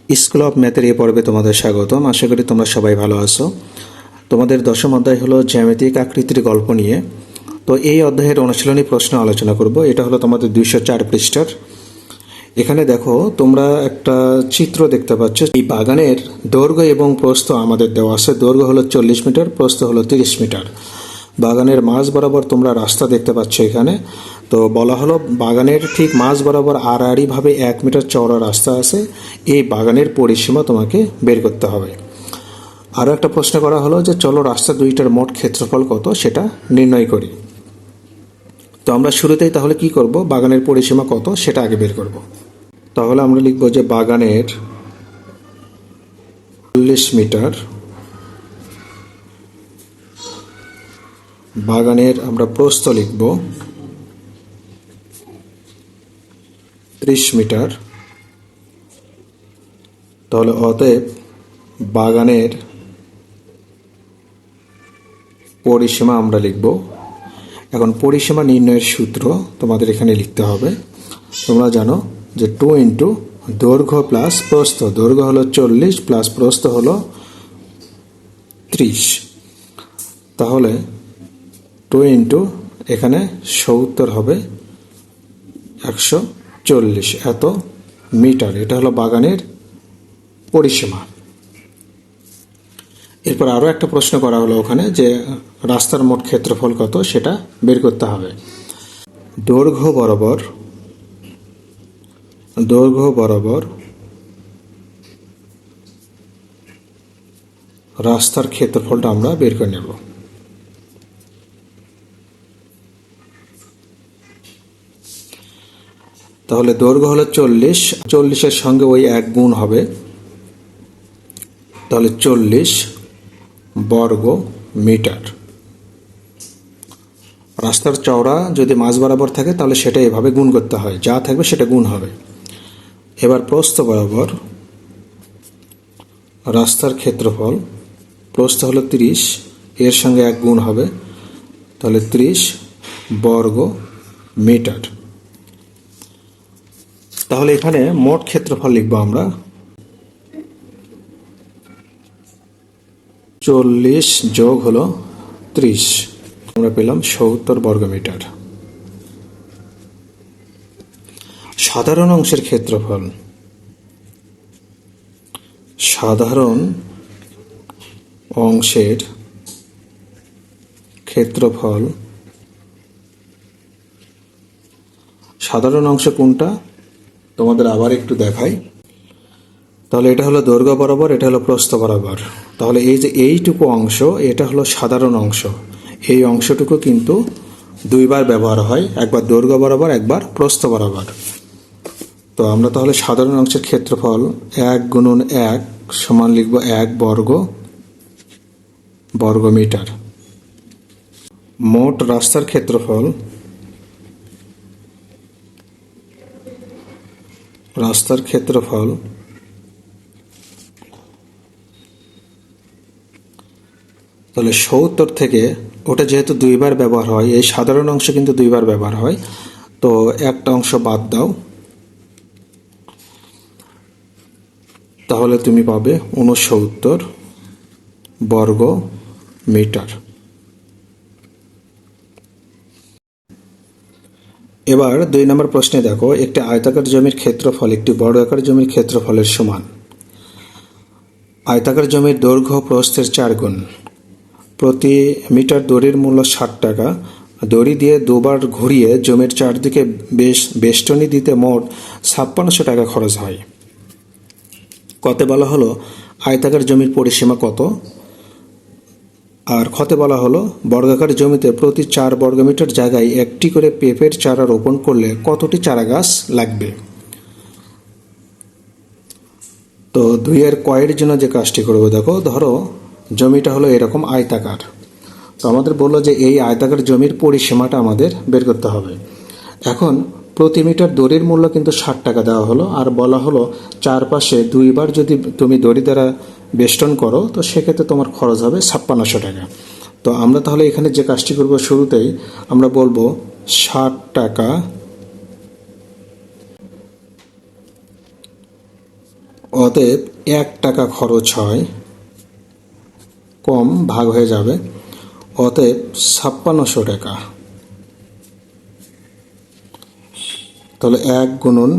School of ম্যাথের এই পর্বে তোমাদের স্বাগতম। আশা করি তোমরা সবাই ভালো আছো। তোমাদের দশম অধ্যায় হলো জ্যামিতিক আকৃতির গল্প নিয়ে। তো এই অধ্যায়ের অনুশীলনী প্রশ্ন আলোচনা করব। এটা হলো তোমাদের 204 পৃষ্ঠার। এখানে দেখো তোমরা একটা চিত্র দেখতে পাচ্ছ। এই বাগানের দৈর্ঘ্য এবং প্রস্থ আমাদের দেওয়া আছে। দৈর্ঘ্য হলো 40 মিটার, প্রস্থ হলো 30 মিটার। বাগানের মাঝ বরাবর তোমরা রাস্তা দেখতে পাচ্ছ এখানে। তো বলা হলো বাগানের ঠিক মাঝ বরাবর আড়াআড়িভাবে 1 মিটার চওড়া রাস্তা আছে। এই বাগানের পরিসীমা তোমাকে বের করতে হবে। আরও একটা প্রশ্ন করা হলো যে চলো রাস্তা দুইটার মোট ক্ষেত্রফল কত সেটা নির্ণয় করি। তো আমরা শুরুতেই তাহলে কি করব, বাগানের পরিসীমা কত সেটা আগে বের করব। তাহলে আমরা লিখব যে বাগানের 40 মিটার, বাগানের আমরা প্রস্থ লিখব 30 মিটার। তাহলে অতএব বাগানের পরিসীমা আমরা লিখব। এখন পরিসীমা নির্ণয়ের সূত্র তোমাদের এখানে লিখতে হবে। তোমরা জানো যে 2 ইন্টু দৈর্ঘ্য প্লাস প্রস্থ। দৈর্ঘ্য হলো 40 প্লাস প্রস্থ হলো 30। তাহলে 2 ইন্টু এখানে 70 হবে 140 এত মিটার। এটা হলো বাগানের পরিসীমা। এরপর আরও একটা প্রশ্ন করা হলো ওখানে যে রাস্তার মোট ক্ষেত্রফল কত সেটা বের করতে হবে। দৈর্ঘ্য বরাবর রাস্তার ক্ষেত্রফলটা আমরা বের করে নেব। তাহলে দৈর্ঘ্য হলো 40, 40-এর সঙ্গে ওই 1 গুণ হবে। তাহলে 40 বর্গ মিটার। রাস্তার চওড়া যদি মাঝ বরাবর থাকে তাহলে সেটা এভাবে গুণ করতে হয়, যা থাকবে সেটা গুণ হবে। এবার প্রস্থ বরাবর রাস্তার ক্ষেত্রফল, প্রস্থ হলো 30, এর সঙ্গে 1 গুণ হবে। তাহলে 30 বর্গ মিটার। তাহলে এখানে মোট ক্ষেত্রফল লিখব আমরা 40 যোগ হলো 30, আমরা পেলাম 70 বর্গমিটার। সাধারণ অংশের ক্ষেত্রফল, সাধারণ অংশের ক্ষেত্রফল, সাধারণ অংশ কোনটা তোমাদের আবার একটু দেখাই। তাহলে এটা হলো দৈর্ঘ্য বরাবর, এটা হলো প্রস্থ বরাবর। তাহলে এই যে এইটুকু অংশ এটা হলো সাধারণ অংশ। এই অংশটুকু কিন্তু দুইবার ব্যবহার হয়, একবার দৈর্ঘ্য বরাবর, একবার প্রস্থ বরাবর। তো আমরা তাহলে সাধারণ অংশের ক্ষেত্রফল 1 গুণন 1 সমান লিখব 1 বর্গমিটার। মোট রাস্তার ক্ষেত্রফল, তাহলে 70 থেকে ওটা যেহেতু দুইবার ব্যবহার হয়, এই সাধারণ অংশ কিন্তু দুইবার ব্যবহার হয়, তো একটা অংশ বাদ দাও। তাহলে তুমি পাবে 69 বর্গ মিটার। এবার 2 নম্বর প্রশ্নে দেখো, একটি আয়তাকার জমির ক্ষেত্রফল একটি বর্গাকার জমির ক্ষেত্রফলের সমান। আয়তাকার জমির দৈর্ঘ্য প্রস্থের 4 গুণ। প্রতি মিটার দড়ির মূল্য 60 টাকা। দড়ি দিয়ে দুবার ঘুরিয়ে জমির চারদিকে বেষ্টনী দিতে মোট 5600 টাকা খরচ হয়। কতে বলা হলো আয়তাকার জমির পরিসীমা কত, আর ক্ষতে বলা হলো বর্গাকার জমিতে প্রতি 4 বর্গমিটার জায়গায় একটি করে পেঁপের চারা রোপণ করলে কতটি চারা গাছ লাগবে। তো 2-এর কয়ের জন্য যে কাজটি করবো, দেখো ধরো জমিটা হলো এরকম আয়তাকার। তো আমাদের বললো যে এই আয়তাকার জমির পরিসীমাটা আমাদের বের করতে হবে। এখন প্রতি মিটার দড়ির মূল্য কিন্তু 60 টাকা দেওয়া হলো, আর বলা হলো চারপাশে দুইবার যদি তুমি দড়ি দ্বারা বেষ্টন করো তো সেক্ষেত্রে তোমার খরচ হবে 5600 টাকা। তো আমরা তাহলে এখানে যে কাজটি করব, শুরুতেই আমরা বলবো 60 টাকা অতএব 1 টাকা খরচ হয়, কম ভাগ হয়ে যাবে, অতএব 5600 টাকা। তাহলে 1 গুণন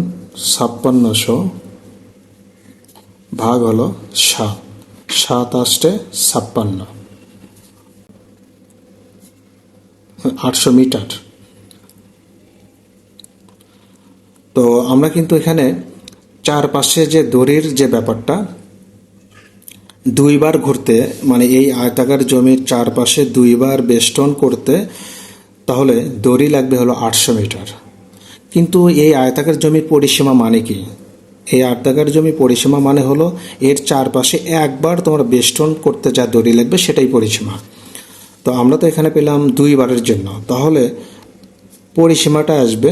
5600 ভাগ হলো 7, 7 আসতে 56, 800 মিটার। তো আমরা কিন্তু এখানে চারপাশে যে দড়ির যে ব্যাপারটা, দুইবার ঘুরতে, মানে এই আয়তাকার জমির চারপাশে দুইবার বেষ্টন করতে তাহলে দড়ি লাগবে হলো 800 মিটার। কিন্তু এই আয়তাকার জমির পরিসীমা মানে কি? এই আয়তাকার জমি পরিসীমা মানে হলো এর চারপাশে একবার তোমার বেষ্টন করতে যা দড়ি লাগবে সেটাই পরিসীমা। তো আমরা তো এখানে পেলাম দুইবারের জন্য, তাহলে পরিসীমাটা আসবে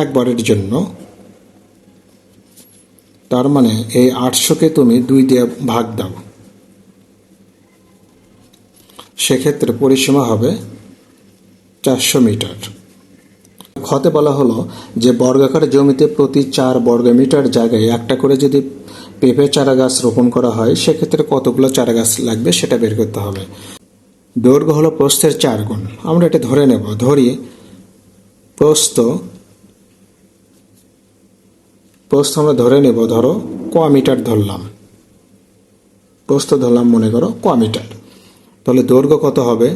একবারের জন্য। তার মানে এই 800কে তুমি 2 দিয়ে ভাগ দাও, সেক্ষেত্রে পরিসীমা হবে 400 মিটার। খতে বলা হলো যে বর্গাকার জমিতে প্রতি 4 বর্গ মিটার জায়গায় একটা করে যদি পেঁপে চারা গাছ রোপণ করা হয়, সেক্ষেত্রে কতগুলো চারা গাছ লাগবে সেটা বের করতে হবে। দৈর্ঘ্য হলো প্রস্থের 4 গুণ। আমরা এটা ধরে নেব, ধরি প্রস্থ আমরা ধরে নেব, ধরো ক মিটার ধরলাম, প্রস্থ ধরলাম মনে করো ক মিটার। তাহলে দৈর্ঘ্য কত হবে?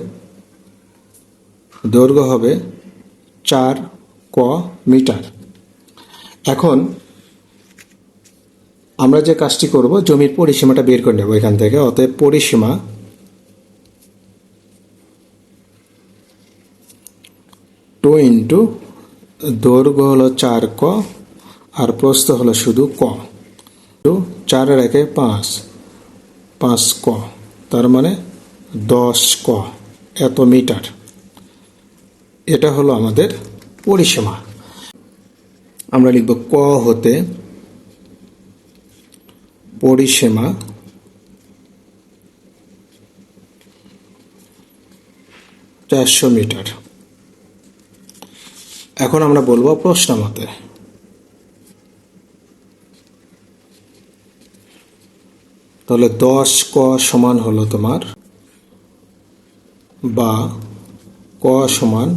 দৈর্ঘ্য হবে 4 ক মিটার। এখন আমরা যে কাজটি করব, জমির পরিসীমাটা বের করে নেব এখান থেকে। অতএব পরিসীমা টু ইন্টু দৈর্ঘ্য হলো 4 ক আর প্রস্থ হলো শুধু ক, 4 এর একে 5, 5 ক, তার মানে 10 ক, এত মিটার। এটা হলো আমাদের পরিসীমা। আমরা লিখব ক হতে পরিসীমা চারশো মিটার। এখন আমরা বলবো প্রশ্ন মতে। তাহলে 10 ক সমান হলো তোমার, বা ক সমান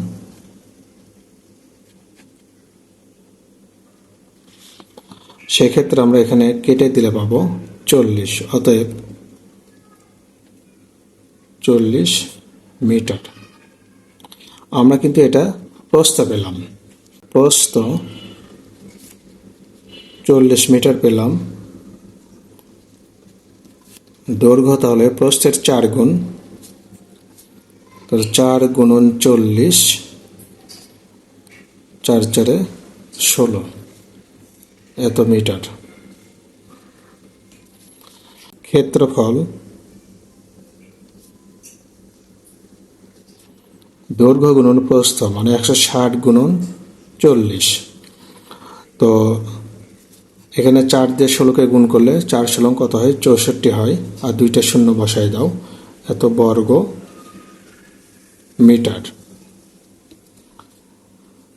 সেক্ষেত্রে আমরা এখানে কেটে দিলে পাবো 40। অতএব 40 মিটার। আমরা কিন্তু এটা প্রস্থ পেলাম, প্রস্থ 40 মিটার পেলাম। দৈর্ঘ্য তাহলে প্রস্থের 4 গুণ, তাহলে 4 গুণন 40, 4 4 16, এত মিটার। ক্ষেত্রফল দৈর্ঘ্য গুণন প্রস্থ মানে 160 গুণন 40। তো এখানে 4 দিয়ে 16কে গুণ করলে 4 16 কত হয়? 64 হয়। আর 2টা শূন্য বসায় দাও, এত বর্গ মিটার।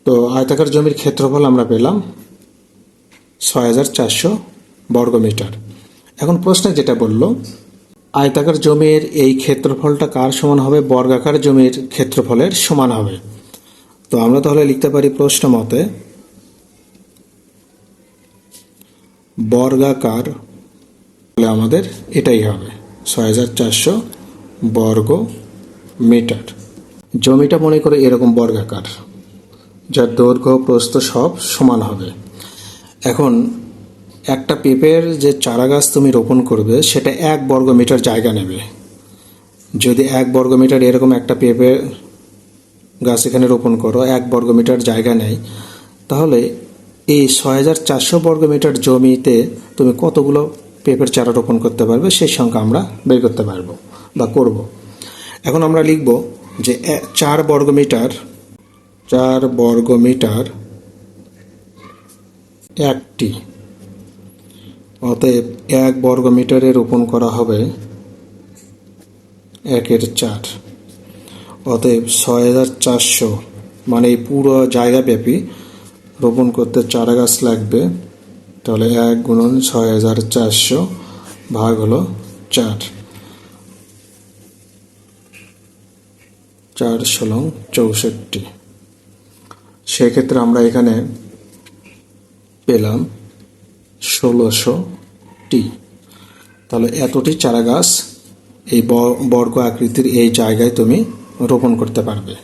তো আয়তাকার জমির ক্ষেত্রফল আমরা পেলাম 6400 বর্গ মিটার। এখন প্রশ্নে যেটা বলল, আয়তাকার জমির এই ক্ষেত্রফলটা কার সমান হবে? বর্গাকার জমির ক্ষেত্রফলের সমান হবে। তো আমরা তাহলে লিখতে পারি প্রশ্ন মতে বর্গাকার হলে আমাদের এটাই হবে 6400 বর্গ মিটার। জমিটা মনে করে এরকম বর্গাকার, যার দৈর্ঘ্য প্রস্থ সব সমান হবে। এখন একটা পেঁপের যে চারা গাছ তুমি রোপণ করবে সেটা 1 বর্গ মিটার জায়গা নেবে। যদি 1 বর্গ মিটার এরকম একটা পেঁপে গাছ এখানে রোপণ করো, 1 বর্গ মিটার জায়গা নেয়, তাহলে এই 6400 বর্গ মিটার জমিতে তুমি কতগুলো পেঁপের চারা রোপণ করতে পারবে সেই সংখ্যা আমরা বের করতে পারবো বা করব। এখন আমরা লিখব যে 4 বর্গ মিটার, 4 বর্গ মিটার একটি। অতএব 1 বর্গ মিটারে রোপণ করা হবে 1/4। অতএব 6400 মানে এই পুরো জায়গা ব্যাপী রোপণ করতে চারা গাছ লাগবে তাহলে 1 গুণন 6400 ভাগ হলো 4, 4 ষোলং 64। সেক্ষেত্রে আমরা এখানে পেলাম 1600টি। তাহলে এতটি চারা গাছ এই বর্গ আকৃতির এই জায়গায় তুমি রোপণ করতে পারবে।